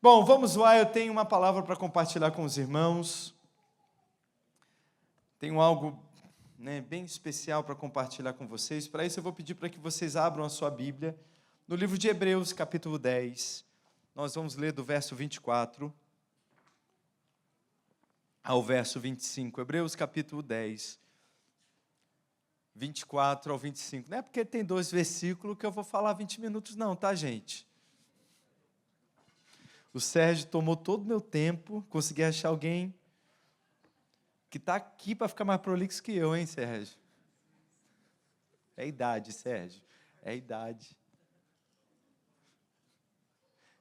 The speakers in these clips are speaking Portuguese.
Bom, vamos lá, eu tenho uma palavra para compartilhar com os irmãos. Tenho algo bem especial para compartilhar com vocês. Para isso eu vou pedir para que vocês abram a sua Bíblia no livro de Hebreus, capítulo 10. Nós vamos ler do verso 24 ao verso 25. Hebreus, capítulo 10, 24 ao 25. Não é porque tem 2 versículos que eu vou falar 20 minutos não, tá, gente? O Sérgio tomou todo o meu tempo, consegui achar alguém que está aqui para ficar mais prolixo que eu, hein, Sérgio? É a idade, Sérgio, é a idade.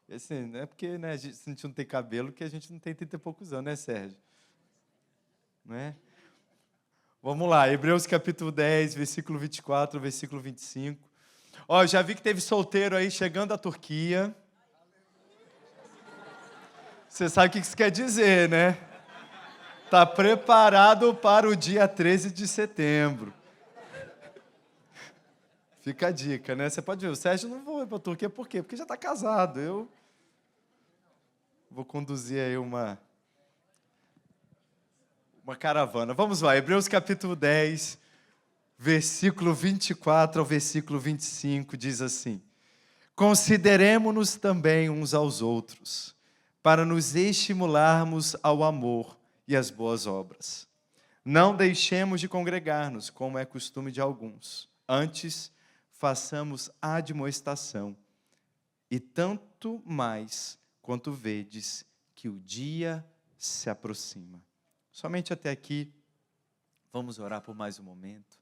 E assim, não é porque a gente não tem cabelo que a gente não tem 30 e poucos anos, né, Sérgio? Não é? Vamos lá, Hebreus capítulo 10, versículo 24, versículo 25. Ó, já vi que teve solteiro aí chegando da Turquia. Você sabe o que isso quer dizer, né? Está preparado para o dia 13 de setembro. Fica a dica, né? Você pode ver, o Sérgio não vai para a Turquia, por quê? Porque já está casado. Eu vou conduzir aí uma caravana. Vamos lá, Hebreus capítulo 10, versículo 24 ao versículo 25, diz assim: Consideremo-nos também uns aos outros, para nos estimularmos ao amor e às boas obras. Não deixemos de congregar-nos, como é costume de alguns. Antes, façamos admoestação, e tanto mais quanto vedes que o dia se aproxima. Somente até aqui, vamos orar por mais um momento.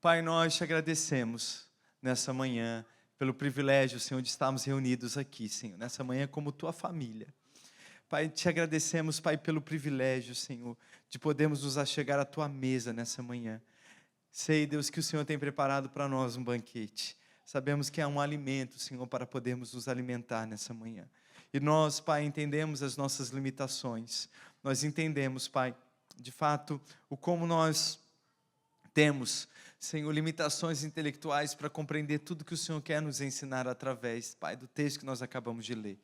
Pai, nós te agradecemos nessa manhã, pelo privilégio, Senhor, de estarmos reunidos aqui, Senhor, nessa manhã como tua família. Pai, te agradecemos, Pai, pelo privilégio, Senhor, de podermos nos achegar à tua mesa nessa manhã. Sei, Deus, que o Senhor tem preparado para nós um banquete. Sabemos que é um alimento, Senhor, para podermos nos alimentar nessa manhã. E nós, Pai, entendemos as nossas limitações. Nós entendemos, Pai, de fato, o como nós temos, Senhor, limitações intelectuais para compreender tudo que o Senhor quer nos ensinar através, Pai, do texto que nós acabamos de ler.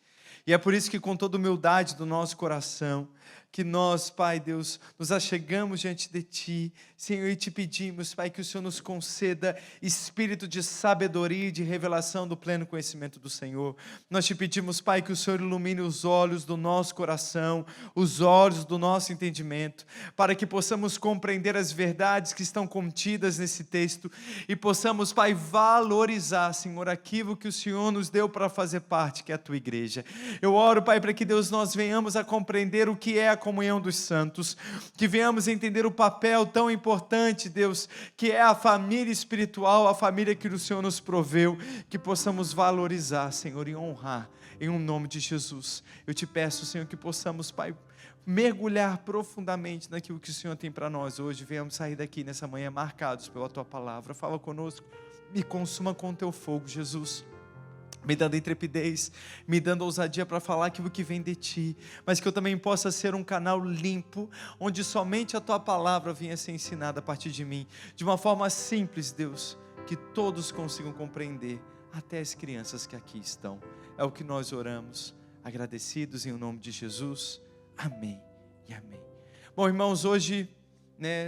E é por isso que com toda humildade do nosso coração, que nós, Pai Deus, nos achegamos diante de Ti, Senhor, e te pedimos, Pai, que o Senhor nos conceda espírito de sabedoria e de revelação do pleno conhecimento do Senhor. Nós te pedimos, Pai, que o Senhor ilumine os olhos do nosso coração, os olhos do nosso entendimento, para que possamos compreender as verdades que estão contidas nesse texto e possamos, Pai, valorizar, Senhor, aquilo que o Senhor nos deu para fazer parte, que é a Tua igreja. Eu oro, Pai, para que Deus, nós venhamos a compreender o que é a comunhão dos santos, que venhamos a entender o papel tão importante, Deus, que é a família espiritual, a família que o Senhor nos proveu, que possamos valorizar, Senhor, e honrar, em um nome de Jesus. Eu te peço, Senhor, que possamos, Pai, mergulhar profundamente naquilo que o Senhor tem para nós hoje. Venhamos sair daqui nessa manhã marcados pela Tua palavra. Fala conosco, me consuma com o Teu fogo, Jesus. Me dando intrepidez, me dando ousadia para falar aquilo que vem de Ti, mas que eu também possa ser um canal limpo, onde somente a Tua palavra venha ser ensinada a partir de mim, de uma forma simples, Deus, que todos consigam compreender, até as crianças que aqui estão. É o que nós oramos, agradecidos em nome de Jesus. Amém e amém. Bom, irmãos, hoje,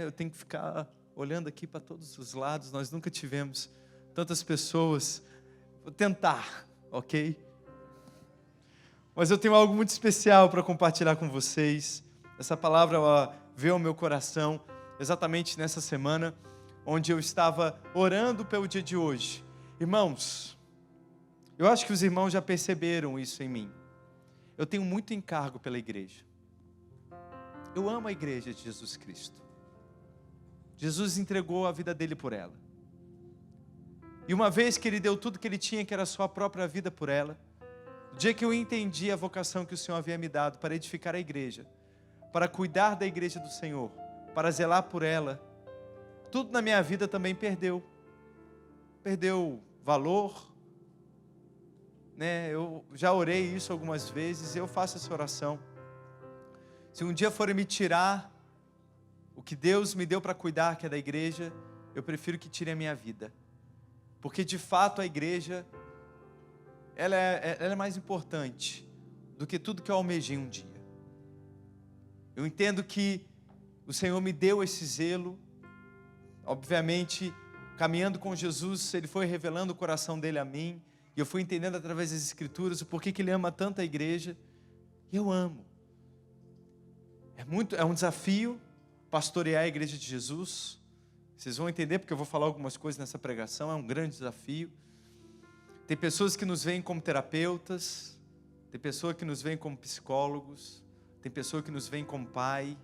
eu tenho que ficar olhando aqui para todos os lados. Nós nunca tivemos tantas pessoas. Vou tentar, ok? Mas eu tenho algo muito especial para compartilhar com vocês. Essa palavra veio ao meu coração exatamente nessa semana, onde eu estava orando pelo dia de hoje. Irmãos, eu acho que os irmãos já perceberam isso em mim. Eu tenho muito encargo pela igreja. Eu amo a igreja de Jesus Cristo. Jesus entregou a vida dele por ela. E uma vez que Ele deu tudo que Ele tinha, que era a sua própria vida por ela, no dia que eu entendi a vocação que o Senhor havia me dado para edificar a igreja, para cuidar da igreja do Senhor, para zelar por ela, tudo na minha vida também perdeu valor, eu já orei isso algumas vezes, eu faço essa oração. Se um dia forem me tirar o que Deus me deu para cuidar, que é da igreja, eu prefiro que tire a minha vida. Porque de fato a igreja, ela é mais importante do que tudo que eu almejei um dia. Eu entendo que o Senhor me deu esse zelo. Obviamente, caminhando com Jesus, Ele foi revelando o coração dele a mim. E eu fui entendendo através das Escrituras o porquê que Ele ama tanto a igreja. E eu amo. É um desafio pastorear a igreja de Jesus. Vocês vão entender porque eu vou falar algumas coisas nessa pregação. É um grande desafio. Tem pessoas que nos veem como terapeutas. Tem pessoa que nos veem como psicólogos. Tem pessoa que nos veem como pai.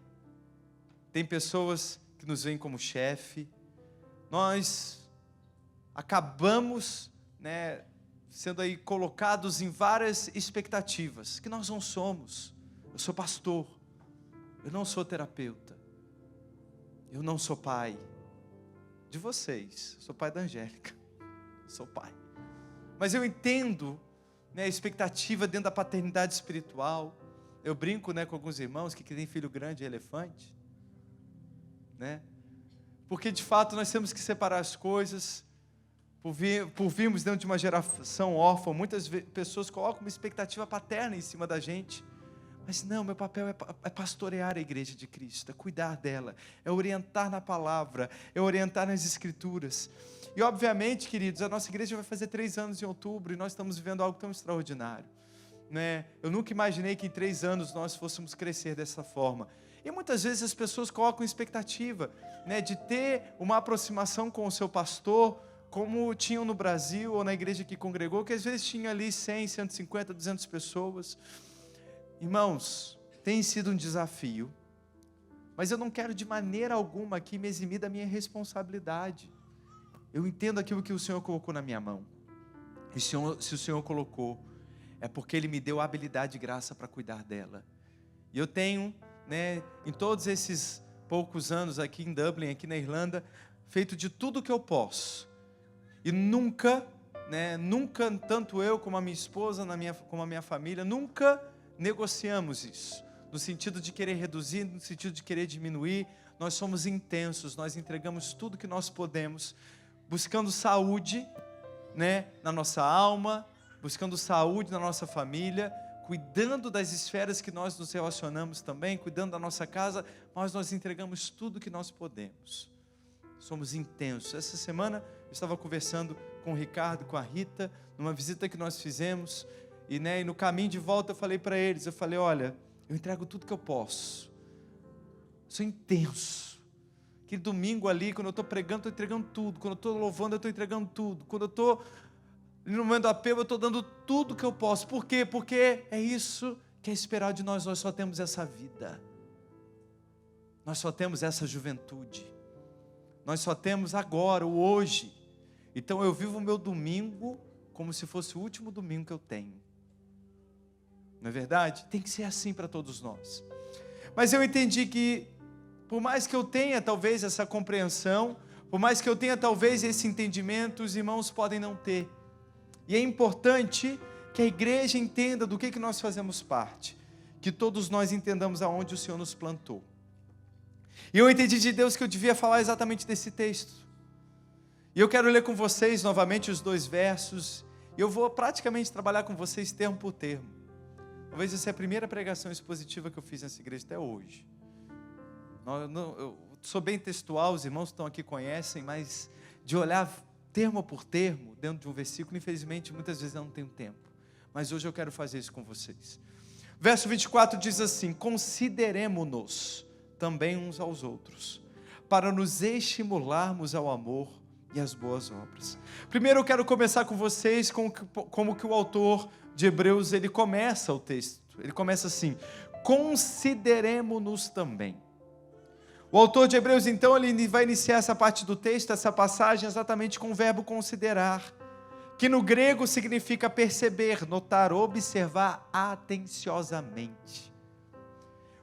Tem pessoas que nos veem como chefe. Nós acabamos, sendo aí colocados em várias expectativas, que nós não somos. Eu sou pastor. Eu não sou terapeuta. Eu não sou pai de vocês. Sou pai da Angélica. Sou pai. Mas eu entendo, a expectativa dentro da paternidade espiritual. Eu brinco, com alguns irmãos que tem filho grande é elefante. Porque de fato nós temos que separar as coisas. Por virmos dentro de uma geração órfã, muitas pessoas colocam uma expectativa paterna em cima da gente. Mas não, meu papel é pastorear a igreja de Cristo, é cuidar dela, é orientar na palavra, é orientar nas Escrituras. E obviamente, queridos, a nossa igreja vai fazer 3 anos em outubro e nós estamos vivendo algo tão extraordinário. Eu nunca imaginei que em 3 anos nós fôssemos crescer dessa forma. E muitas vezes as pessoas colocam expectativa, de ter uma aproximação com o seu pastor, como tinham no Brasil ou na igreja que congregou, que às vezes tinha ali 100, 150, 200 pessoas. Irmãos, tem sido um desafio, mas eu não quero de maneira alguma aqui me eximir da minha responsabilidade. Eu entendo aquilo que o Senhor colocou na minha mão. E se o Senhor colocou, é porque Ele me deu a habilidade e graça para cuidar dela. E eu tenho, em todos esses poucos anos aqui em Dublin, aqui na Irlanda, feito de tudo que eu posso. E nunca, tanto eu como a minha esposa, como a minha família, nunca negociamos isso. No sentido de querer reduzir, no sentido de querer diminuir. Nós somos intensos, nós entregamos tudo que nós podemos, buscando saúde, na nossa alma, buscando saúde na nossa família, cuidando das esferas que nós nos relacionamos também, cuidando da nossa casa, mas nós entregamos tudo que nós podemos. Somos intensos. Essa semana eu estava conversando com o Ricardo, com a Rita, numa visita que nós fizemos, e no caminho de volta eu falei para eles, olha, eu entrego tudo que eu posso. Sou intenso. Aquele domingo ali, quando eu estou pregando, estou entregando tudo. Quando eu estou louvando, eu estou entregando tudo. Quando eu estou no momento do apelo, eu estou dando tudo que eu posso. Por quê? Porque é isso que é esperado de nós. Nós só temos essa vida. Nós só temos essa juventude. Nós só temos agora, o hoje. Então eu vivo o meu domingo como se fosse o último domingo que eu tenho. Não é verdade? Tem que ser assim para todos nós. Mas eu entendi que, por mais que eu tenha talvez essa compreensão, por mais que eu tenha talvez esse entendimento, os irmãos podem não ter. E é importante que a igreja entenda do que nós fazemos parte. Que todos nós entendamos aonde o Senhor nos plantou. E eu entendi de Deus que eu devia falar exatamente desse texto. E eu quero ler com vocês novamente os 2 versos. E eu vou praticamente trabalhar com vocês termo por termo. Talvez essa é a primeira pregação expositiva que eu fiz nessa igreja até hoje. Eu sou bem textual, os irmãos que estão aqui conhecem, mas de olhar termo por termo, dentro de um versículo, infelizmente, muitas vezes eu não tenho tempo. Mas hoje eu quero fazer isso com vocês. Verso 24 diz assim: consideremo-nos também uns aos outros, para nos estimularmos ao amor e às boas obras. Primeiro eu quero começar com vocês como que o autor de Hebreus, ele começa o texto. Ele começa assim: consideremo-nos também. O autor de Hebreus, então, ele vai iniciar essa parte do texto, essa passagem, exatamente com o verbo considerar, que no grego significa perceber, notar, observar atenciosamente.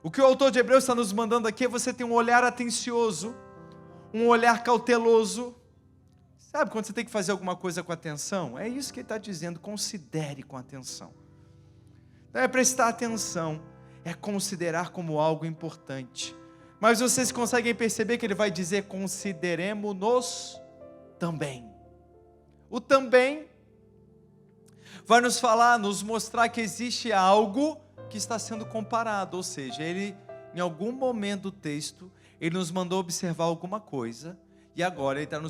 O que o autor de Hebreus está nos mandando aqui é você ter um olhar atencioso, um olhar cauteloso. Sabe quando você tem que fazer alguma coisa com atenção? É isso que ele está dizendo, considere com atenção. Então é prestar atenção, é considerar como algo importante. Mas vocês conseguem perceber que ele vai dizer: consideremo-nos também. O também vai nos falar, nos mostrar que existe algo que está sendo comparado, ou seja, ele, em algum momento do texto, ele nos mandou observar alguma coisa, e agora ele está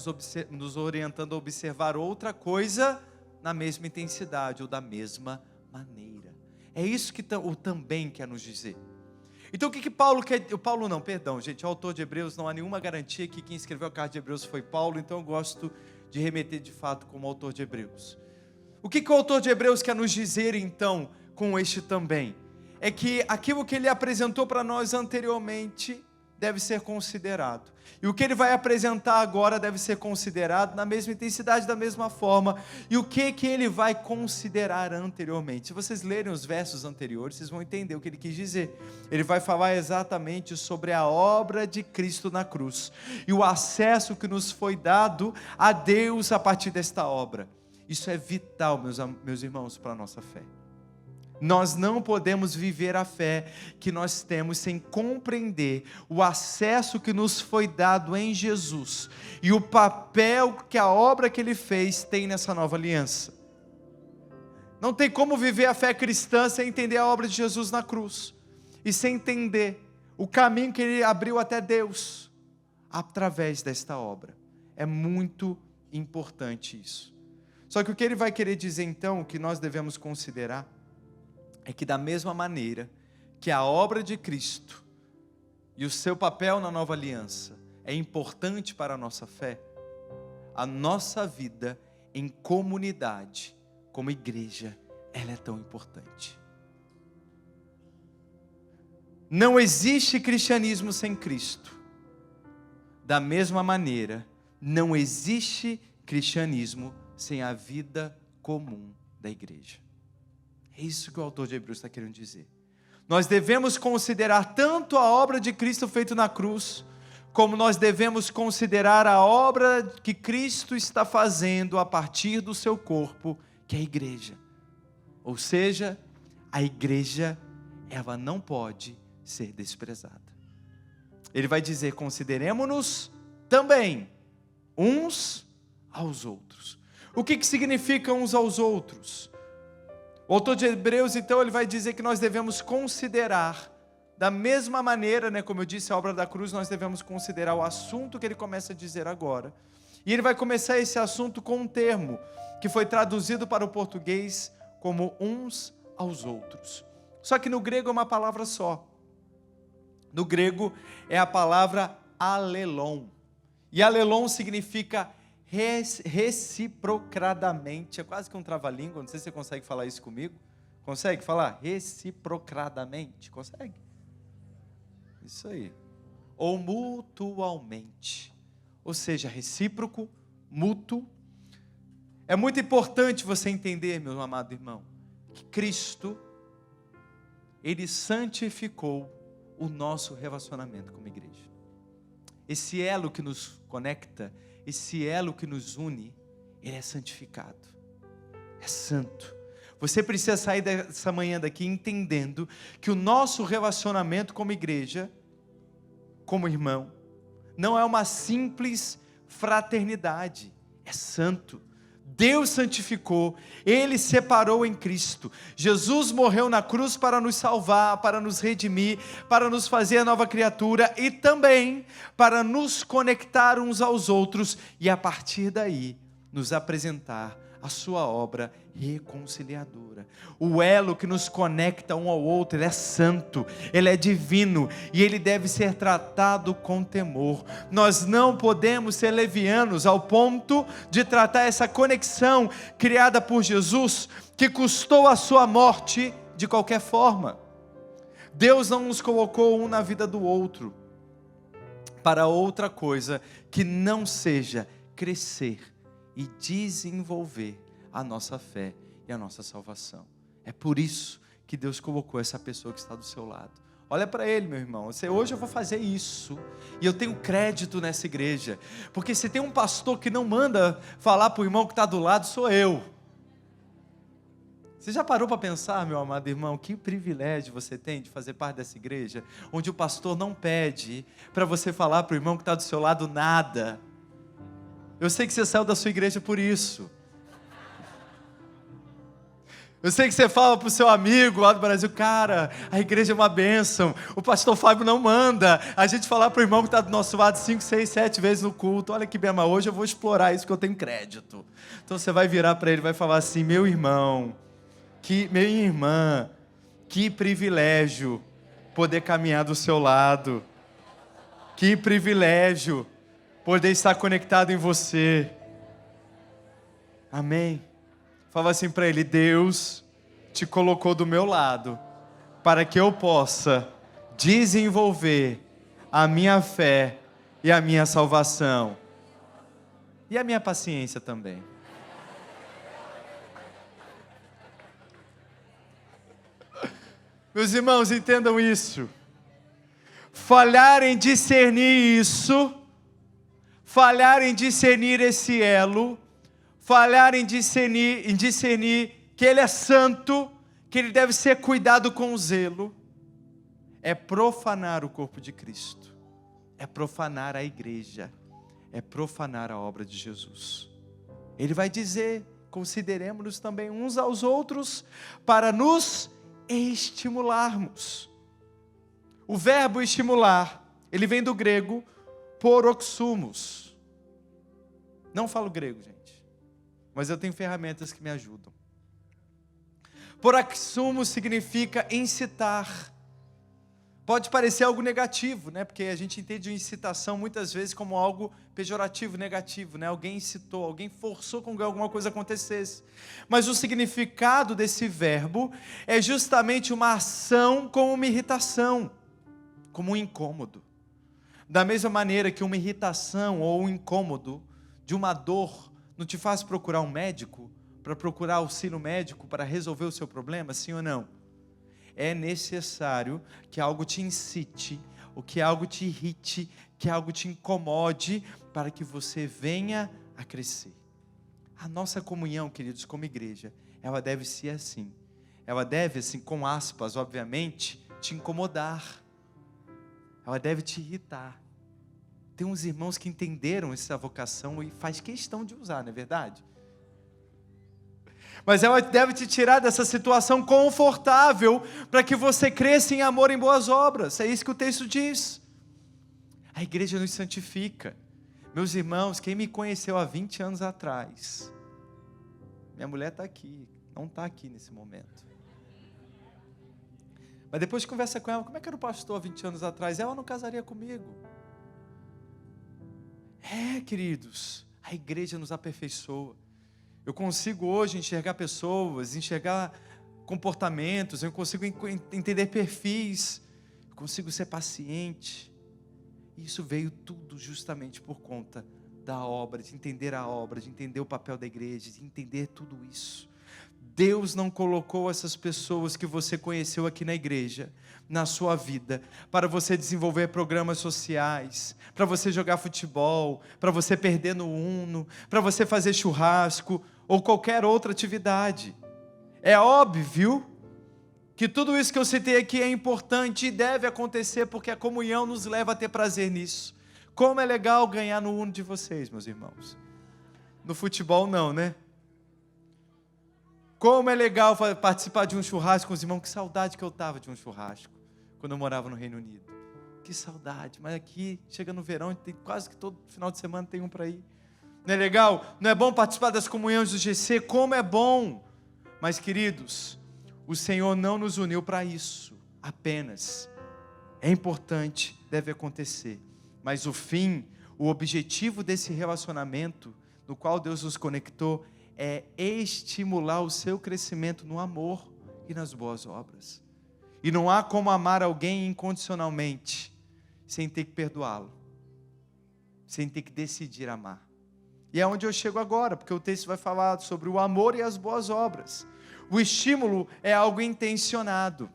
nos orientando a observar outra coisa na mesma intensidade ou da mesma maneira. É isso que o também quer nos dizer. Então o que Paulo quer? Paulo não, perdão, gente, o autor de Hebreus, não há nenhuma garantia que quem escreveu a carta de Hebreus foi Paulo, então eu gosto de remeter de fato como autor de Hebreus. O que o autor de Hebreus quer nos dizer então com este também? É que aquilo que ele apresentou para nós anteriormente deve ser considerado. E o que ele vai apresentar agora deve ser considerado na mesma intensidade, da mesma forma. E o que ele vai considerar anteriormente? Se vocês lerem os versos anteriores, vocês vão entender o que ele quis dizer. Ele vai falar exatamente sobre a obra de Cristo na cruz e o acesso que nos foi dado a Deus a partir desta obra. Isso é vital, meus irmãos, para a nossa fé. Nós não podemos viver a fé que nós temos sem compreender o acesso que nos foi dado em Jesus e o papel que a obra que Ele fez tem nessa nova aliança. Não tem como viver a fé cristã sem entender a obra de Jesus na cruz e sem entender o caminho que Ele abriu até Deus através desta obra. É muito importante isso. Só que o que Ele vai querer dizer então, o que nós devemos considerar, é que da mesma maneira que a obra de Cristo e o seu papel na nova aliança é importante para a nossa fé, a nossa vida em comunidade, como igreja, ela é tão importante. Não existe cristianismo sem Cristo. Da mesma maneira, não existe cristianismo sem a vida comum da igreja. É isso que o autor de Hebreus está querendo dizer. Nós devemos considerar tanto a obra de Cristo feita na cruz, como nós devemos considerar a obra que Cristo está fazendo a partir do seu corpo, que é a igreja. Ou seja, a igreja, ela não pode ser desprezada. Ele vai dizer, consideremos-nos também uns aos outros. O que significa uns aos outros? O autor de Hebreus, então, ele vai dizer que nós devemos considerar, da mesma maneira, como eu disse, a obra da cruz, nós devemos considerar o assunto que ele começa a dizer agora. E ele vai começar esse assunto com um termo, que foi traduzido para o português como uns aos outros. Só que no grego é uma palavra só. No grego é a palavra alelon. E alelon significa reciprocadamente, é quase que um trava-língua, não sei se você consegue falar isso comigo. Consegue falar? Reciprocadamente, consegue? Isso aí. Ou mutualmente, ou seja, recíproco, mútuo. É muito importante você entender, meu amado irmão, que Cristo, Ele santificou o nosso relacionamento como igreja. Esse elo que nos conecta, esse elo que nos une, ele é santificado, é santo. Você precisa sair dessa manhã daqui entendendo que o nosso relacionamento como igreja, como irmão, não é uma simples fraternidade, é santo. Deus santificou, Ele separou em Cristo. Jesus morreu na cruz para nos salvar, para nos redimir, para nos fazer a nova criatura e também para nos conectar uns aos outros e a partir daí nos apresentar a sua obra reconciliadora. O elo que nos conecta um ao outro, ele é santo, ele é divino e ele deve ser tratado com temor. Nós não podemos ser levianos ao ponto de tratar essa conexão criada por Jesus, que custou a sua morte de qualquer forma. Deus não nos colocou um na vida do outro para outra coisa que não seja crescer e desenvolver a nossa fé e a nossa salvação. É por isso que Deus colocou essa pessoa que está do seu lado. Olha para ele, meu irmão. Hoje eu vou fazer isso e eu tenho crédito nessa igreja, porque se tem um pastor que não manda falar para o irmão que está do lado, sou eu. Você já parou para pensar, meu amado irmão, que privilégio você tem de fazer parte dessa igreja, onde o pastor não pede para você falar para o irmão que está do seu lado nada. Eu sei que você saiu da sua igreja por isso. Eu sei que você fala para o seu amigo lá do Brasil, cara, a igreja é uma bênção, o pastor Fábio não manda a gente falar para o irmão que está do nosso lado 5, 6, 7 vezes no culto. Olha que bem, mas hoje eu vou explorar isso porque eu tenho crédito. Então você vai virar para ele e vai falar assim, meu irmão, minha irmã, que privilégio poder caminhar do seu lado. Que privilégio poder estar conectado em você. Amém. Fala assim para ele, Deus te colocou do meu lado para que eu possa desenvolver a minha fé e a minha salvação. E a minha paciência também. Meus irmãos, entendam isso. Falhar em discernir isso, falhar em discernir esse elo, falhar em discernir que Ele é santo, que Ele deve ser cuidado com zelo, é profanar o corpo de Cristo, é profanar a igreja, é profanar a obra de Jesus. Ele vai dizer, consideremos-nos também uns aos outros, para nos estimularmos. O verbo estimular, ele vem do grego poroxumos. Não falo grego, gente. Mas eu tenho ferramentas que me ajudam. Poroxumos significa incitar. Pode parecer algo negativo, né? Porque a gente entende incitação muitas vezes como algo pejorativo, negativo, né? Alguém incitou, alguém forçou com que alguma coisa acontecesse. Mas o significado desse verbo é justamente uma ação com uma irritação, como um incômodo. Da mesma maneira que uma irritação ou um incômodo de uma dor não te faz procurar um médico, para procurar auxílio médico para resolver o seu problema, sim ou não? É necessário que algo te incite, ou que algo te irrite, que algo te incomode, para que você venha a crescer. A nossa comunhão, queridos, como igreja, ela deve ser assim. Ela deve, assim, com aspas, obviamente, te incomodar. Ela deve te irritar. Tem uns irmãos que entenderam essa vocação e faz questão de usar, não é verdade? Mas ela deve te tirar dessa situação confortável para que você cresça em amor, em boas obras. É isso que o texto diz. A igreja nos santifica. Meus irmãos, quem me conheceu há 20 anos atrás, minha mulher está aqui, não está aqui nesse momento. Mas depois conversa com ela, como é que era o pastor há 20 anos atrás? Ela não casaria comigo. Queridos, a igreja nos aperfeiçoa. Eu consigo hoje enxergar pessoas, enxergar comportamentos, eu consigo entender perfis, eu consigo ser paciente. Isso veio tudo justamente por conta da obra, de entender a obra, de entender o papel da igreja, de entender tudo isso. Deus não colocou essas pessoas que você conheceu aqui na igreja, na sua vida, para você desenvolver programas sociais, para você jogar futebol, para você perder no Uno, para você fazer churrasco, ou qualquer outra atividade. É óbvio que tudo isso que eu citei aqui é importante e deve acontecer, porque a comunhão nos leva a ter prazer nisso. Como é legal ganhar no Uno de vocês, meus irmãos. No futebol não, né? Como é legal participar de um churrasco com os irmãos. Que saudade que eu estava de um churrasco, quando eu morava no Reino Unido. Que saudade, mas aqui, chega no verão, tem quase que todo final de semana tem um para ir. Não é legal? Não é bom participar das comunhões do GC? Como é bom! Mas, queridos, o Senhor não nos uniu para isso, apenas. É importante, deve acontecer. Mas o fim, o objetivo desse relacionamento, no qual Deus nos conectou, é estimular o seu crescimento no amor e nas boas obras. E não há como amar alguém incondicionalmente, sem ter que perdoá-lo, sem ter que decidir amar. E é onde eu chego agora, porque o texto vai falar sobre o amor e as boas obras. O estímulo é algo intencionado,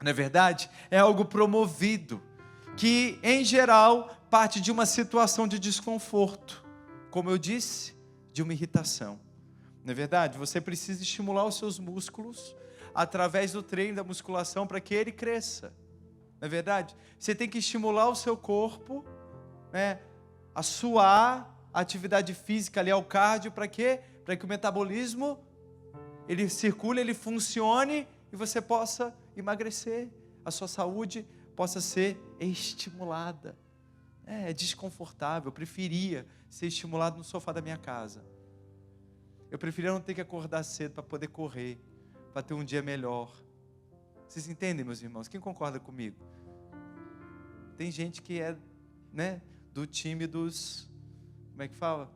não é verdade? É algo promovido, que em geral parte de uma situação de desconforto, como eu disse, de uma irritação. Não é verdade? Você precisa estimular os seus músculos através do treino da musculação para que ele cresça. Não é verdade? Você tem que estimular o seu corpo, né, a suar, a atividade física ali ao cardio, para quê? Para que o metabolismo ele circule, ele funcione e você possa emagrecer, a sua saúde possa ser estimulada. É desconfortável, eu preferia ser estimulado no sofá da minha casa. Eu preferia não ter que acordar cedo para poder correr, para ter um dia melhor. Vocês entendem, meus irmãos? Quem concorda comigo? Tem gente que é, do time dos, como é que fala?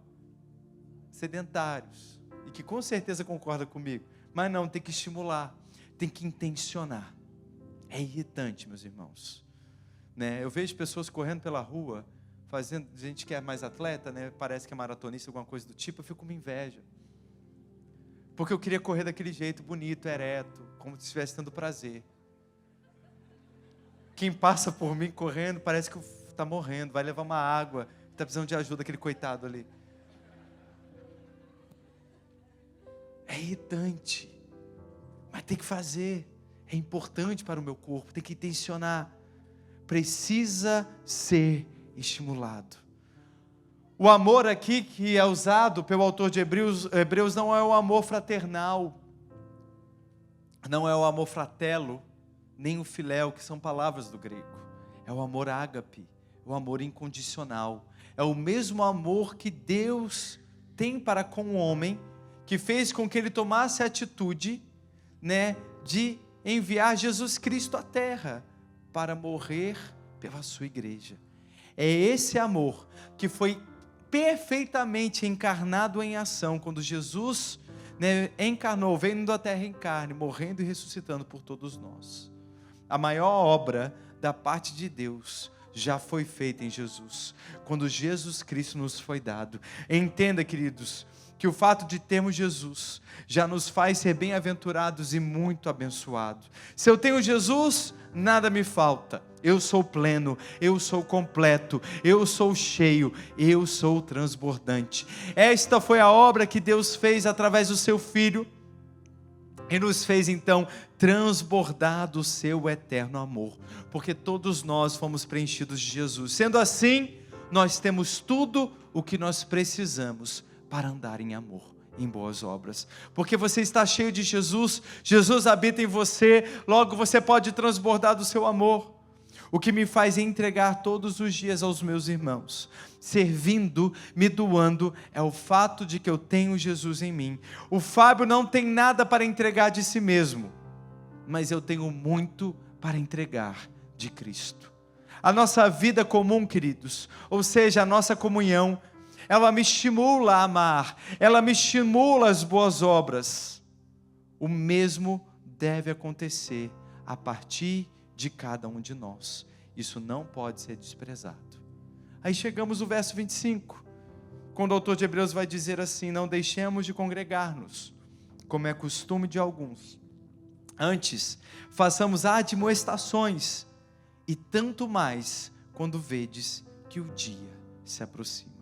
Sedentários. E que com certeza concorda comigo. Mas não, tem que estimular, tem que intencionar. É irritante, meus irmãos. Eu vejo pessoas correndo pela rua, fazendo, gente que é mais atleta, parece que é maratonista, alguma coisa do tipo, eu fico com inveja. Porque eu queria correr daquele jeito, bonito, ereto, como se estivesse tendo prazer. Quem passa por mim correndo, parece que está morrendo, vai levar uma água, está precisando de ajuda, aquele coitado ali. É irritante, mas tem que fazer, é importante para o meu corpo, tem que intencionar, precisa ser estimulado. O amor aqui que é usado pelo autor de Hebreus não é o amor fraternal, não é o amor fratelo, nem o filéu, que são palavras do grego. É o amor ágape, o amor incondicional. É o mesmo amor que Deus tem para com o homem, que fez com que ele tomasse a atitude, de enviar Jesus Cristo à terra para morrer pela sua igreja. É esse amor que foi perfeitamente encarnado em ação quando Jesus encarnou, veio da terra em carne, morrendo e ressuscitando por todos nós. A maior obra da parte de Deus já foi feita em Jesus, quando Jesus Cristo nos foi dado. Entenda, queridos, que o fato de termos Jesus já nos faz ser bem-aventurados e muito abençoados. Se eu tenho Jesus, nada me falta. Eu sou pleno, eu sou completo, eu sou cheio, eu sou transbordante. Esta foi a obra que Deus fez através do seu Filho, e nos fez então transbordar do seu eterno amor, porque todos nós fomos preenchidos de Jesus. Sendo assim, nós temos tudo o que nós precisamos para andar em amor, em boas obras, porque você está cheio de Jesus, Jesus habita em você, logo você pode transbordar do seu amor. O que me faz entregar todos os dias aos meus irmãos, servindo, me doando, é o fato de que eu tenho Jesus em mim. O Fábio não tem nada para entregar de si mesmo, mas eu tenho muito para entregar de Cristo. A nossa vida comum, queridos, ou seja, a nossa comunhão, ela me estimula a amar, ela me estimula as boas obras. O mesmo deve acontecer a partir de cada um de nós. Isso não pode ser desprezado. Aí chegamos no verso 25, quando o autor de Hebreus vai dizer assim: não deixemos de congregar-nos, como é costume de alguns. Antes, façamos admoestações, e tanto mais quando vedes que o dia se aproxima.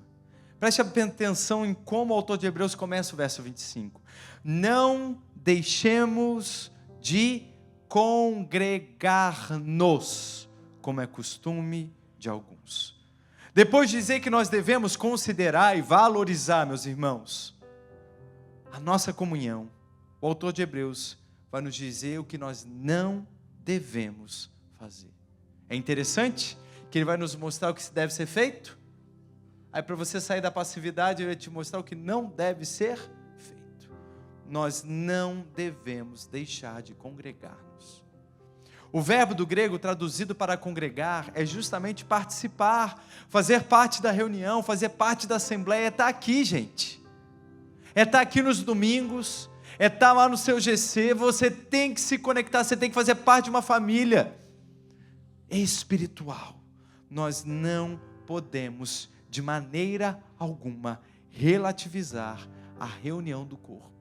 Preste atenção em como o autor de Hebreus começa o verso 25. Não deixemos de congregar-nos, como é costume de alguns. Depois de dizer que nós devemos considerar e valorizar, meus irmãos, a nossa comunhão, o autor de Hebreus vai nos dizer o que nós não devemos fazer. É interessante que ele vai nos mostrar o que deve ser feito. Aí, para você sair da passividade, ele vai te mostrar o que não deve ser feito. Nós não devemos deixar de congregar-nos. O verbo do grego traduzido para congregar é justamente participar, fazer parte da reunião, fazer parte da assembleia. É estar aqui, gente. É estar aqui nos domingos, é estar lá no seu GC. Você tem que se conectar, você tem que fazer parte de uma família espiritual. Nós não podemos de maneira alguma relativizar a reunião do corpo.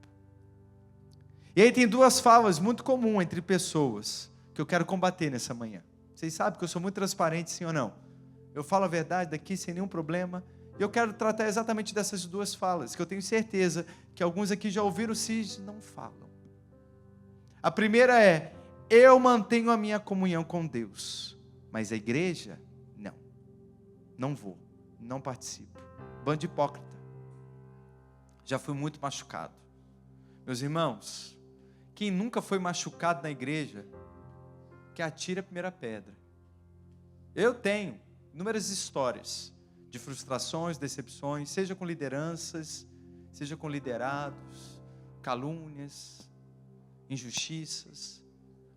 E aí tem duas falas muito comuns entre pessoas que eu quero combater nessa manhã. Vocês sabem que eu sou muito transparente, sim ou não? Eu falo a verdade daqui sem nenhum problema. E eu quero tratar exatamente dessas duas falas, que eu tenho certeza que alguns aqui já ouviram, se não falam. A primeira é: eu mantenho a minha comunhão com Deus, mas a igreja, não vou, não participo. Bando de hipócrita. Já fui muito machucado. Meus irmãos, quem nunca foi machucado na igreja, que atire a primeira pedra. Eu tenho inúmeras histórias de frustrações, decepções, seja com lideranças, seja com liderados, calúnias, injustiças.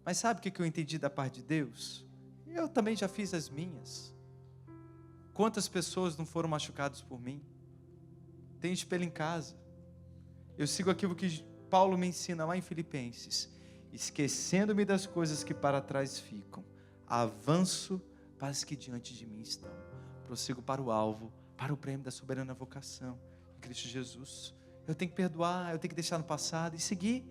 Mas sabe o que eu entendi da parte de Deus? Eu também já fiz as minhas. Quantas pessoas não foram machucadas por mim? Tem espelho em casa. Eu sigo aquilo que Paulo me ensina lá em Filipenses. Esquecendo-me das coisas que para trás ficam, avanço para as que diante de mim estão. Prossigo para o alvo, para o prêmio da soberana vocação em Cristo Jesus. Eu tenho que perdoar, eu tenho que deixar no passado e seguir.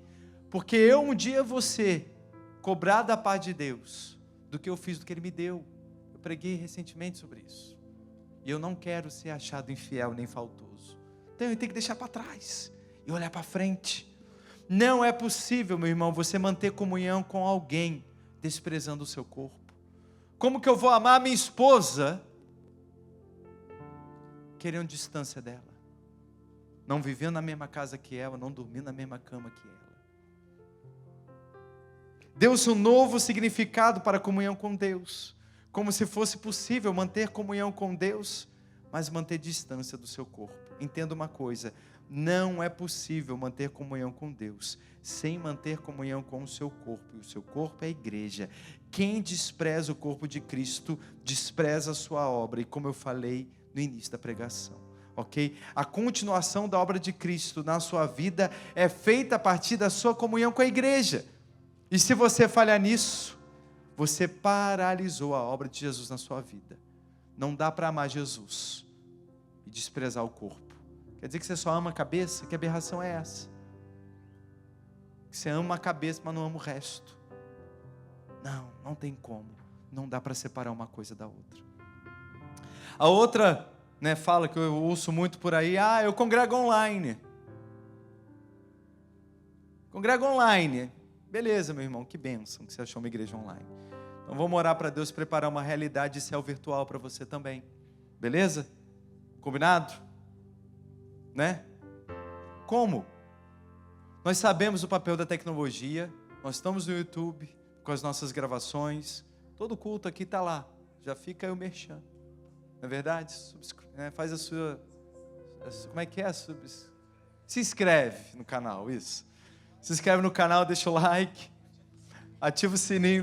Porque eu um dia vou ser cobrado da parte de Deus do que eu fiz, do que Ele me deu. Eu preguei recentemente sobre isso. E eu não quero ser achado infiel nem faltoso. Então eu tenho que deixar para trás e olhar para frente. Não é possível, meu irmão, você manter comunhão com alguém desprezando o seu corpo. Como que eu vou amar a minha esposa querendo distância dela? Não vivendo na mesma casa que ela, não dormindo na mesma cama que ela. Deu-se um novo significado para a comunhão com Deus. Como se fosse possível manter comunhão com Deus, mas manter distância do seu corpo. Entenda uma coisa, não é possível manter comunhão com Deus sem manter comunhão com o seu corpo. E o seu corpo é a igreja. Quem despreza o corpo de Cristo, despreza a sua obra. E como eu falei no início da pregação, ok? A continuação da obra de Cristo na sua vida é feita a partir da sua comunhão com a igreja. E se você falhar nisso, você paralisou a obra de Jesus na sua vida. Não dá para amar Jesus e desprezar o corpo. Quer dizer que você só ama a cabeça? Que aberração é essa? Que você ama a cabeça, mas não ama o resto. Não, não tem como. Não dá para separar uma coisa da outra. A outra, fala que eu ouço muito por aí, eu congrego online. Congrego online. Beleza, meu irmão, que bênção que você achou uma igreja online. Então vamos orar para Deus preparar uma realidade de céu virtual para você também. Beleza? Combinado? Como? Nós sabemos o papel da tecnologia, nós estamos no YouTube, com as nossas gravações, todo culto aqui está lá, já fica aí o merchan, não é verdade? Faz a sua, como é que é? Se inscreve no canal, isso. Se inscreve no canal, deixa o like, ativa o sininho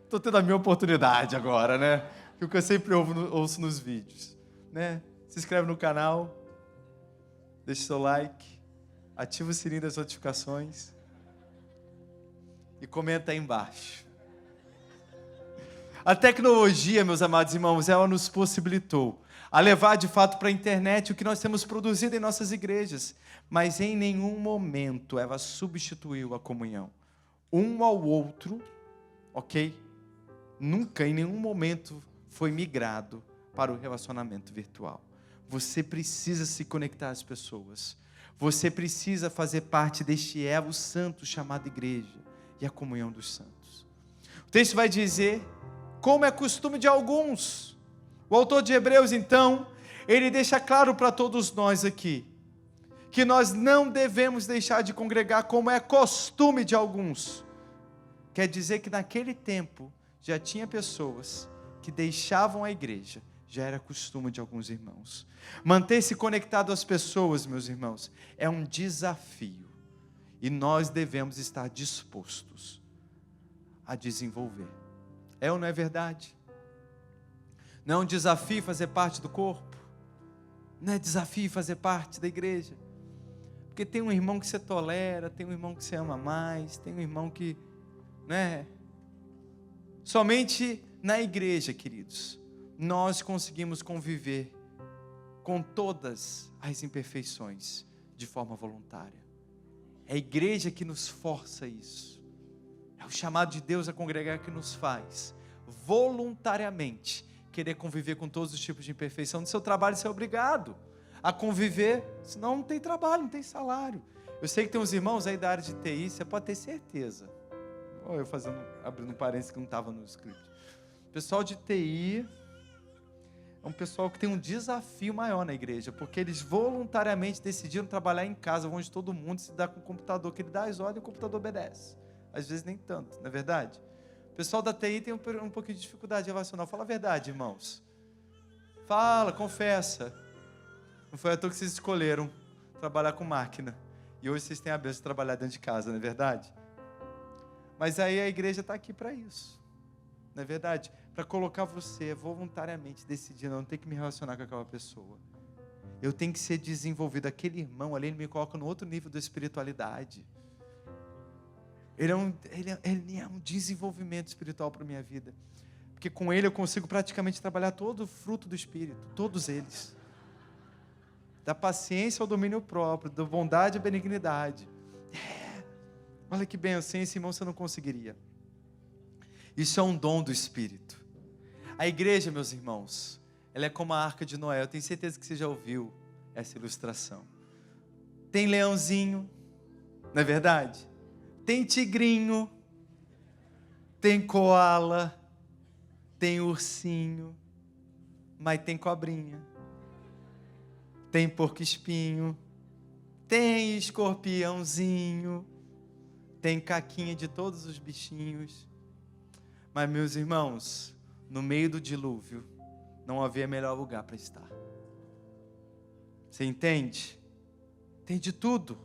Estou tendo a minha oportunidade agora, o que eu sempre ouço nos vídeos, Se inscreve no canal, deixa o seu like, ativa o sininho das notificações e comenta aí embaixo. A tecnologia, meus amados irmãos, ela nos possibilitou a levar de fato para a internet o que nós temos produzido em nossas igrejas, mas em nenhum momento ela substituiu a comunhão. Um ao outro, ok? Nunca, em nenhum momento, foi migrado para o relacionamento virtual. Você precisa se conectar às pessoas. Você precisa fazer parte deste elo santo chamado igreja e a comunhão dos santos. O texto vai dizer, como é costume de alguns. O autor de Hebreus, então, ele deixa claro para todos nós aqui, que nós não devemos deixar de congregar como é costume de alguns. Quer dizer que naquele tempo já tinha pessoas que deixavam a igreja, já era costume de alguns irmãos. Manter-se conectado às pessoas, meus irmãos, é um desafio. E nós devemos estar dispostos a desenvolver. É ou não é verdade? Não é um desafio fazer parte do corpo? Não é desafio fazer parte da igreja? Porque tem um irmão que você tolera, tem um irmão que você ama mais, tem um irmão que, Somente na igreja, queridos, nós conseguimos conviver com todas as imperfeições de forma voluntária. É a igreja que nos força a isso. É o chamado de Deus a congregar que nos faz voluntariamente querer conviver com todos os tipos de imperfeição. No seu trabalho você é obrigado a conviver, senão não tem trabalho, não tem salário. Eu sei que tem uns irmãos aí da área de TI, você pode ter certeza. Olha eu abrindo um parênteses que não estava no script. Pessoal de TI, É um pessoal que tem um desafio maior na igreja, porque eles voluntariamente decidiram trabalhar em casa, onde todo mundo se dá com o computador, que ele dá as ordens e o computador obedece. Às vezes nem tanto, não é verdade? O pessoal da TI tem um pouquinho de dificuldade relacional. Fala a verdade, irmãos. Fala, confessa. Não foi à toa que vocês escolheram trabalhar com máquina. E hoje vocês têm a bênção de trabalhar dentro de casa, não é verdade? Mas aí a igreja está aqui para isso. Não é verdade? Para colocar você voluntariamente decidindo, eu não tenho que me relacionar com aquela pessoa. Eu tenho que ser desenvolvido. Aquele irmão ali, ele me coloca no outro nível da espiritualidade. Ele é um desenvolvimento espiritual para a minha vida. Porque com ele eu consigo praticamente trabalhar todo o fruto do Espírito, todos eles. Da paciência ao domínio próprio, da bondade à benignidade. Olha que bem, sem esse irmão você não conseguiria. Isso é um dom do Espírito. A igreja, meus irmãos, ela é como a arca de Noé. Eu tenho certeza que você já ouviu essa ilustração. Tem leãozinho, não é verdade? Tem tigrinho, tem coala, tem ursinho, mas tem cobrinha, tem porco-espinho, tem escorpiãozinho, tem caquinha de todos os bichinhos. Mas, meus irmãos, no meio do dilúvio, não havia melhor lugar para estar. Você entende? Tem de tudo,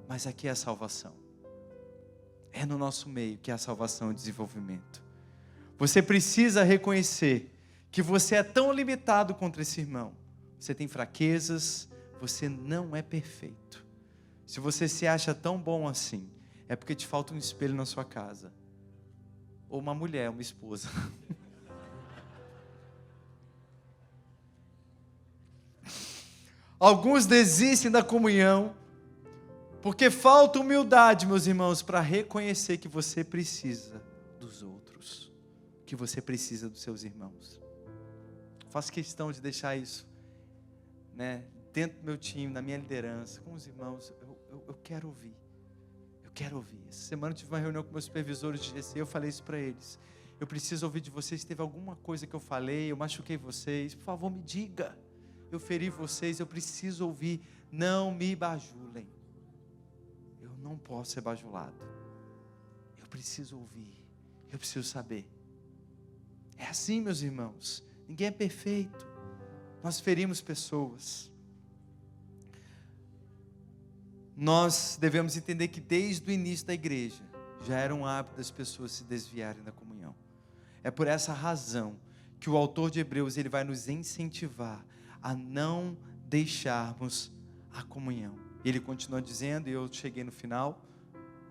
mas aqui é a salvação. É no nosso meio que é a salvação e o desenvolvimento. Você precisa reconhecer que você é tão limitado contra esse irmão. Você tem fraquezas, você não é perfeito. Se você se acha tão bom assim, é porque te falta um espelho na sua casa. Ou uma mulher, uma esposa. Alguns desistem da comunhão porque falta humildade, meus irmãos, para reconhecer que você precisa dos outros, que você precisa dos seus irmãos. Faço questão de deixar isso, dentro do meu time, na minha liderança, com os irmãos. Eu quero ouvir. Eu quero ouvir. Essa semana eu tive uma reunião com meus supervisores de GC, eu falei isso para eles. Eu preciso ouvir de vocês, teve alguma coisa que eu falei, eu machuquei vocês, por favor me diga. Eu feri vocês, eu preciso ouvir. Não me bajulem. Eu não posso ser bajulado. Eu preciso ouvir. Eu preciso saber. É assim, meus irmãos. Ninguém é perfeito. Nós ferimos pessoas. Nós devemos entender que desde o início da igreja já era um hábito das pessoas se desviarem da comunhão. É por essa razão que o autor de Hebreus ele vai nos incentivar a não deixarmos a comunhão. Ele continua dizendo, e eu cheguei no final,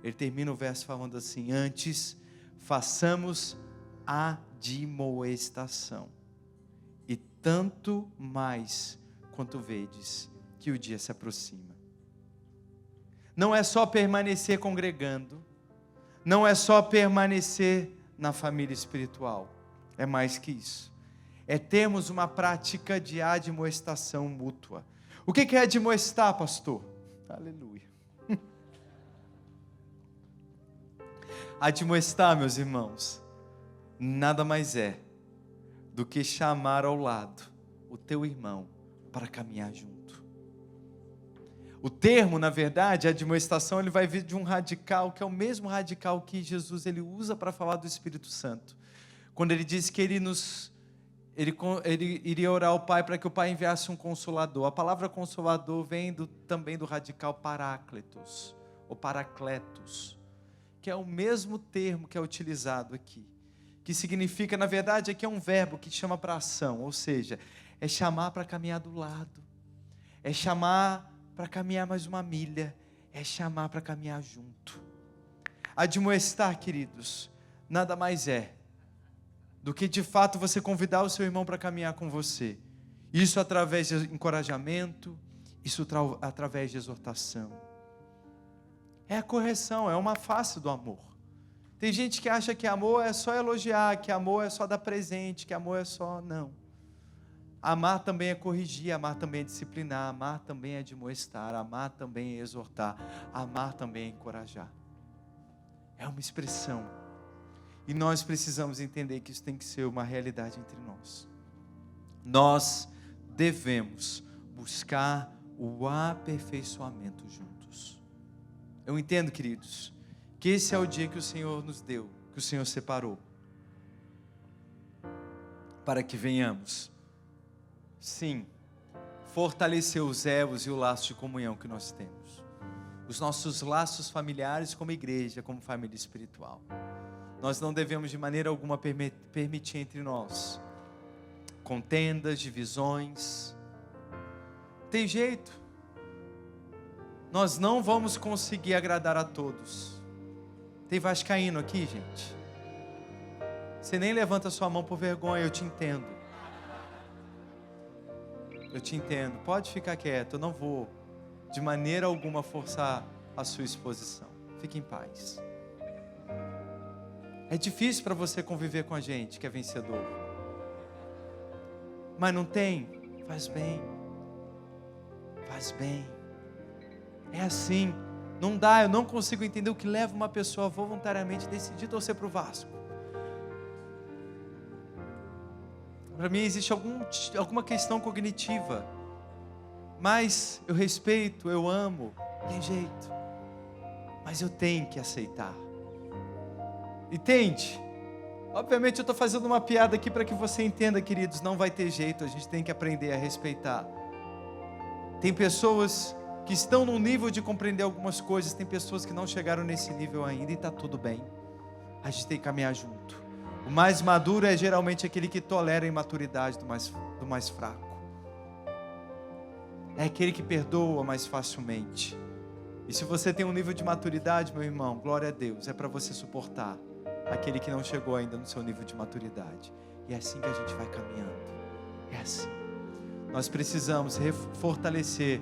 ele termina o verso falando assim: antes façamos a admoestação, e tanto mais quanto vedes que o dia se aproxima. Não é só permanecer congregando, não é só permanecer na família espiritual, é mais que isso. É termos uma prática de admoestação mútua. O que é admoestar, pastor? Aleluia. Admoestar, meus irmãos, nada mais é do que chamar ao lado o teu irmão para caminhar junto. O termo, na verdade, a admoestação, ele vai vir de um radical, que é o mesmo radical que Jesus ele usa para falar do Espírito Santo. Quando ele diz que ele iria orar ao Pai para que o Pai enviasse um consolador. A palavra consolador vem também do radical parácletos, ou paracletos, que é o mesmo termo que é utilizado aqui, que significa, na verdade, aqui é um verbo que chama para ação, ou seja, é chamar para caminhar do lado, é chamar para caminhar mais uma milha, é chamar para caminhar junto. Admoestar, queridos, nada mais é do que de fato você convidar o seu irmão para caminhar com você. Isso através de encorajamento, isso através de exortação. É a correção, é uma face do amor. Tem gente que acha que amor é só elogiar, que amor é só dar presente, que amor é só... Não. Amar também é corrigir, amar também é disciplinar, amar também é admoestar, amar também é exortar, amar também é encorajar. É uma expressão. E nós precisamos entender que isso tem que ser uma realidade entre nós. nós devemos buscar o aperfeiçoamento juntos. Eu entendo, queridos, que esse é o dia que o Senhor nos deu, que o Senhor separou, para que venhamos, sim, fortalecer os elos e o laço de comunhão que nós temos, os nossos laços familiares como igreja, como família espiritual. Nós não devemos de maneira alguma permitir entre nós contendas, divisões. Tem jeito, nós não vamos conseguir agradar a todos. Tem vascaíno aqui, gente? Você nem levanta sua mão por vergonha, eu te entendo. Eu te entendo, pode ficar quieto, eu não vou de maneira alguma forçar a sua exposição. Fique em paz. É difícil para você conviver com a gente que é vencedor. Mas não tem? Faz bem. Faz bem. É assim. Não dá, eu não consigo entender o que leva uma pessoa a voluntariamente decidir torcer para o Vasco. Para mim existe alguma questão cognitiva. Mas eu respeito, eu amo, tem jeito. Mas eu tenho que aceitar. Entende? Obviamente eu estou fazendo uma piada aqui para que você entenda, queridos, não vai ter jeito, a gente tem que aprender a respeitar. Tem pessoas que estão num nível de compreender algumas coisas, tem pessoas que não chegaram nesse nível ainda e está tudo bem. A gente tem que caminhar junto. O mais maduro é geralmente aquele que tolera a imaturidade do mais fraco. É aquele que perdoa mais facilmente. E se você tem um nível de maturidade, meu irmão, glória a Deus, é para você suportar aquele que não chegou ainda no seu nível de maturidade. E é assim que a gente vai caminhando. É assim. Nós precisamos fortalecer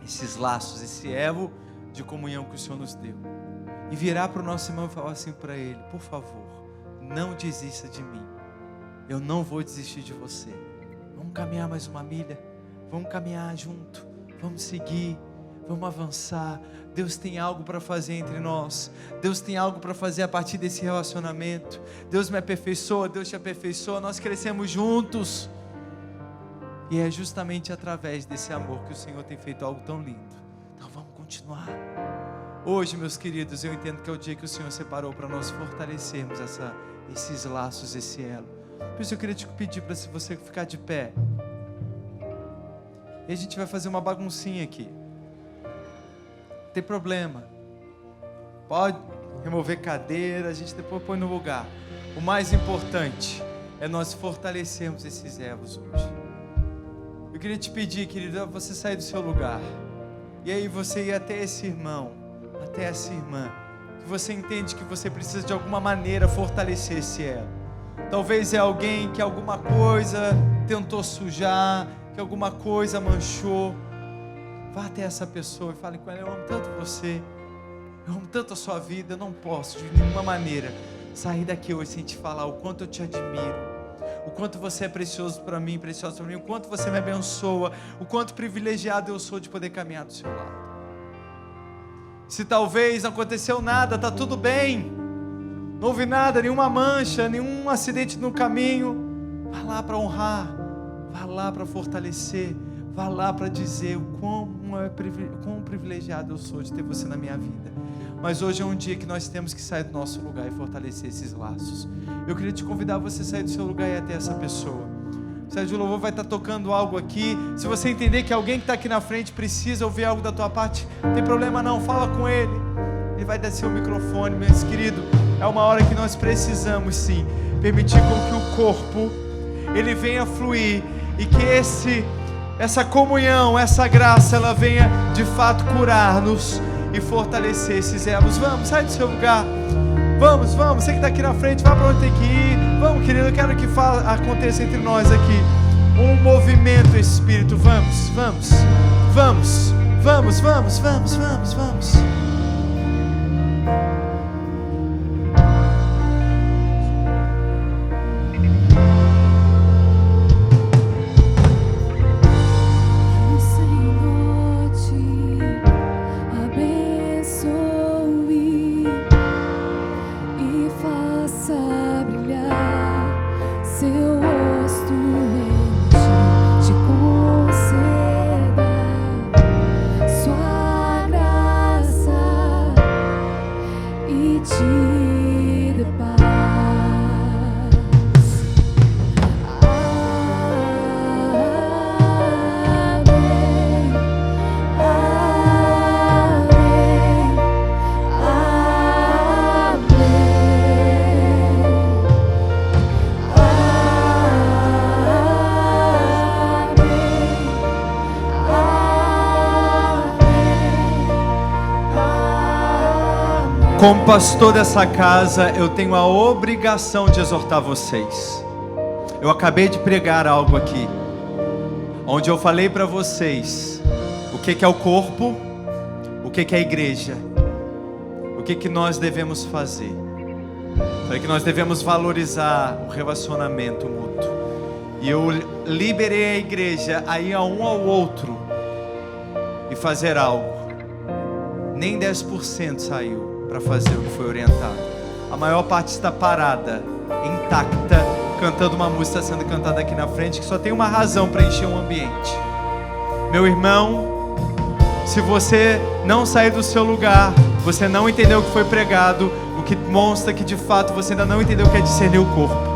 esses laços, esse elo de comunhão que o Senhor nos deu. E virar para o nosso irmão e falar assim para ele: por favor, não desista de mim. Eu não vou desistir de você. Vamos caminhar mais uma milha. Vamos caminhar junto. Vamos seguir. Vamos avançar. Deus tem algo para fazer entre nós. Deus tem algo para fazer a partir desse relacionamento. Deus me aperfeiçoa, Deus te aperfeiçoa. Nós crescemos juntos. E é justamente através desse amor que o Senhor tem feito algo tão lindo. Então vamos continuar. Hoje, meus queridos, eu entendo que é o dia que o Senhor separou para nós fortalecermos esses laços, esse elo. Por isso eu queria te pedir para, se você ficar de pé, e a gente vai fazer uma baguncinha aqui. Não tem problema. Pode remover cadeira, a gente depois põe no lugar. O mais importante é nós fortalecermos esses elos hoje. Eu queria te pedir, querido, você sair do seu lugar. E aí você ir até esse irmão, até essa irmã, que você entende que você precisa de alguma maneira fortalecer esse elo. Talvez é alguém que alguma coisa tentou sujar, que alguma coisa manchou. Vá até essa pessoa e fale com ela: eu amo tanto você, eu amo tanto a sua vida, eu não posso de nenhuma maneira sair daqui hoje sem te falar o quanto eu te admiro, o quanto você é precioso para mim, precioso para mim, o quanto você me abençoa, o quanto privilegiado eu sou de poder caminhar do seu lado. Se talvez não aconteceu nada, está tudo bem, não houve nada, nenhuma mancha, nenhum acidente no caminho, vá lá para honrar, vá lá para fortalecer, vá lá para dizer o quão privilegiado eu sou de ter você na minha vida. Mas hoje é um dia que nós temos que sair do nosso lugar e fortalecer esses laços. Eu queria te convidar a você sair do seu lugar e ir até essa pessoa. O Sérgio Louvor vai estar tocando algo aqui. Se você entender que alguém que está aqui na frente precisa ouvir algo da tua parte, não tem problema não, fala com ele. Ele vai descer o microfone. Meus queridos, é uma hora que nós precisamos sim permitir com que o corpo ele venha fluir e que essa comunhão, essa graça, ela venha de fato curar-nos e fortalecer esses elos. Vamos, sai do seu lugar. Vamos, você que está aqui na frente, vá para onde tem que ir. Vamos, querido, eu quero que aconteça entre nós aqui um movimento, Espírito. Vamos. Faça brilhar seu rosto. Como pastor dessa casa, eu tenho a obrigação de exortar vocês. Eu acabei de pregar algo aqui, onde eu falei para vocês o que é o corpo, o que é a igreja, o que nós devemos fazer. Falei que nós devemos valorizar o relacionamento mútuo. E eu liberei a igreja a ir a um ao outro e fazer algo. Nem 10% saiu para fazer o que foi orientado. A maior parte está parada, intacta, cantando uma música, está sendo cantada aqui na frente, que só tem uma razão para encher um ambiente. Meu irmão, se você não sair do seu lugar, você não entendeu o que foi pregado, o que demonstra que de fato você ainda não entendeu o que é discernir o corpo.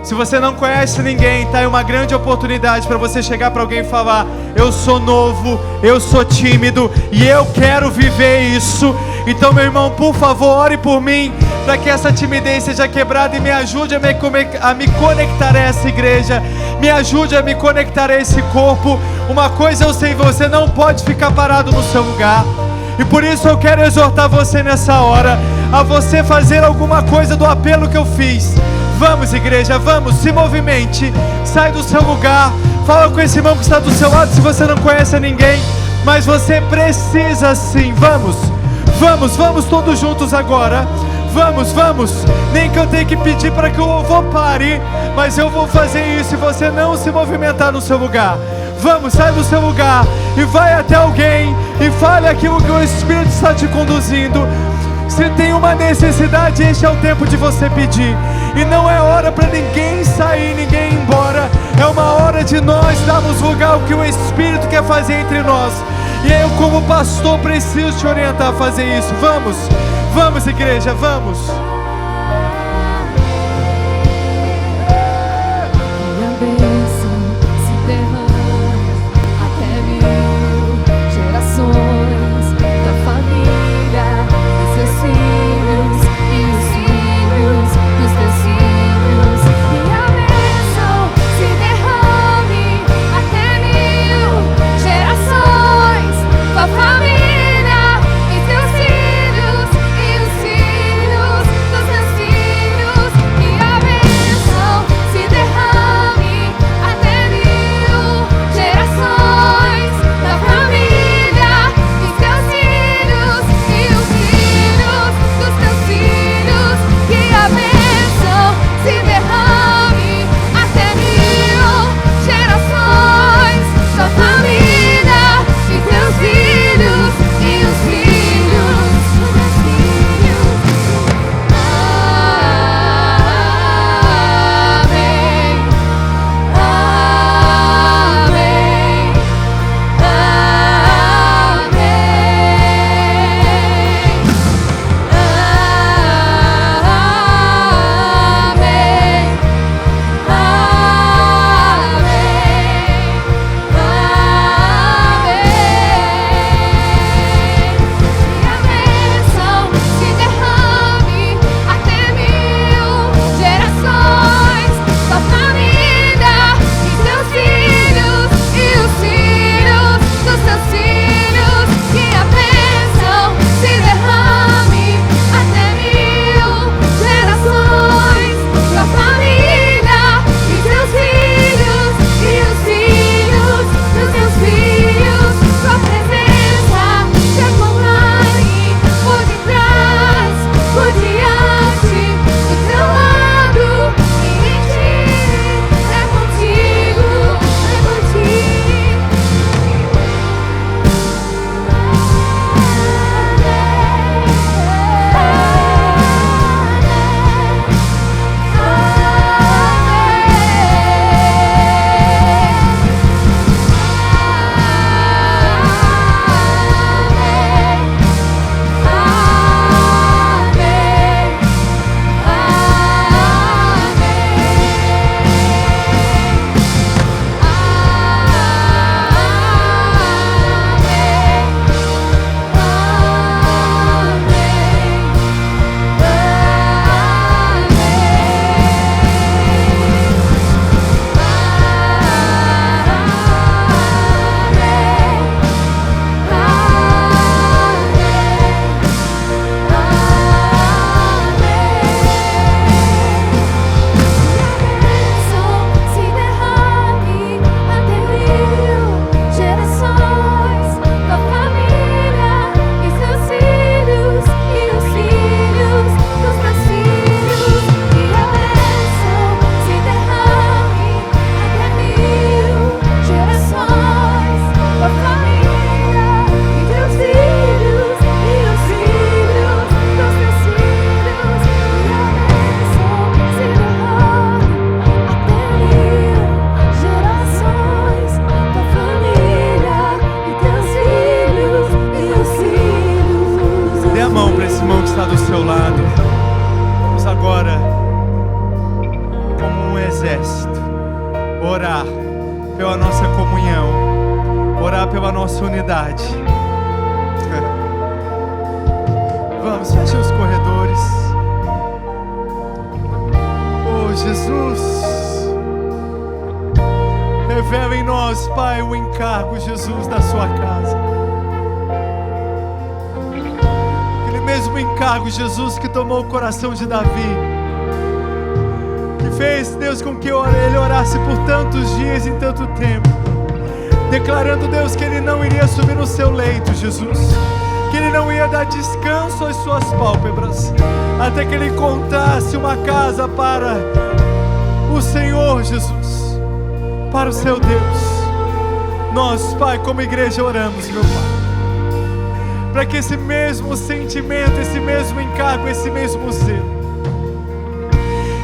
Se você não conhece ninguém, tá aí uma grande oportunidade para você chegar para alguém e falar: eu sou novo, eu sou tímido e eu quero viver isso. Então, meu irmão, por favor, ore por mim, para que essa timidez seja quebrada e me ajude a me conectar a essa igreja, me ajude a me conectar a esse corpo. Uma coisa eu sei, você não pode ficar parado no seu lugar. E por isso eu quero exortar você nessa hora, a você fazer alguma coisa do apelo que eu fiz. Vamos, igreja, vamos, se movimente, sai do seu lugar, fala com esse irmão que está do seu lado, se você não conhece ninguém, mas você precisa sim. Vamos, vamos, vamos todos juntos agora. Vamos, vamos, nem que eu tenha que pedir para que o louvor pare, mas eu vou fazer isso e você não se movimentar no seu lugar. Vamos, sai do seu lugar e vai até alguém e fale aquilo que o Espírito está te conduzindo. Se tem uma necessidade, este é o tempo de você pedir. E não é hora para ninguém sair, ninguém ir embora. É uma hora de nós darmos lugar ao que o Espírito quer fazer entre nós. E eu, como pastor, preciso te orientar a fazer isso. Vamos, vamos, igreja, vamos. Minha bênção se derrama até 1000 gerações da família dos seus filhos e os filhos dos teus filhos. Minha bênção se derrame até 1000 gerações da família e seus filhos e os filhos dos exército, orar pela nossa comunhão, orar pela nossa unidade. Vamos, feche os corredores. Oh, Jesus, revela em nós, Pai, o encargo, Jesus, da sua casa. Aquele mesmo encargo, Jesus, que tomou o coração de Davi, que fez, Deus, com que ele orasse por tantos dias, em tanto tempo, declarando, Deus, que ele não iria subir no seu leito, Jesus, que ele não ia dar descanso às suas pálpebras, até que ele encontrasse uma casa para o Senhor, Jesus, para o seu Deus. Nós, Pai, como igreja oramos, meu Pai, para que esse mesmo sentimento, esse mesmo encargo, esse mesmo zelo,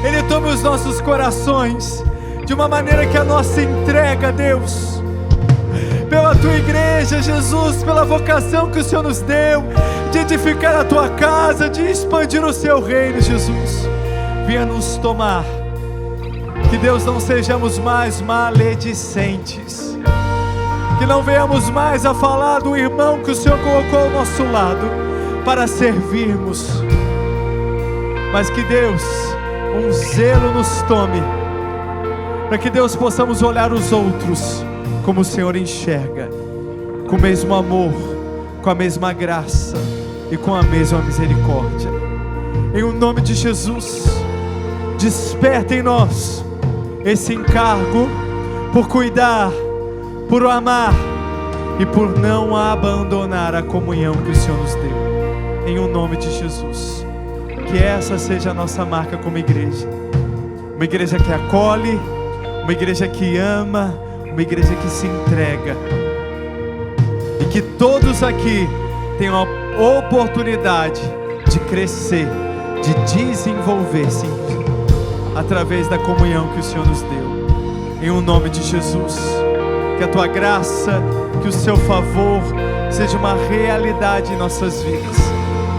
Ele tome os nossos corações de uma maneira que a nossa entrega, Deus, pela Tua igreja, Jesus, pela vocação que o Senhor nos deu, de edificar a Tua casa, de expandir o Seu reino, Jesus, venha nos tomar. Que, Deus, não sejamos mais maledicentes, que não venhamos mais a falar do irmão que o Senhor colocou ao nosso lado para servirmos, mas que, Deus, um zelo nos tome, para que, Deus, possamos olhar os outros como o Senhor enxerga, com o mesmo amor, com a mesma graça e com a mesma misericórdia. Em o nome de Jesus, desperta em nós esse encargo por cuidar, por amar e por não abandonar a comunhão que o Senhor nos deu. Em o nome de Jesus, que essa seja a nossa marca como igreja. Uma igreja que acolhe, uma igreja que ama, uma igreja que se entrega. E que todos aqui tenham a oportunidade de crescer, de desenvolver-se através da comunhão que o Senhor nos deu. Em o nome de Jesus, que a Tua graça, que o Seu favor seja uma realidade em nossas vidas.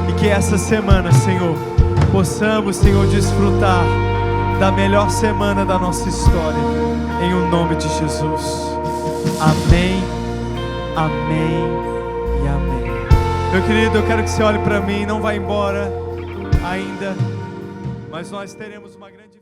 E que essa semana, Senhor, possamos, Senhor, desfrutar da melhor semana da nossa história. Em o nome de Jesus. Amém, amém e amém. Meu querido, eu quero que você olhe para mim, não vá embora ainda, mas nós teremos uma grande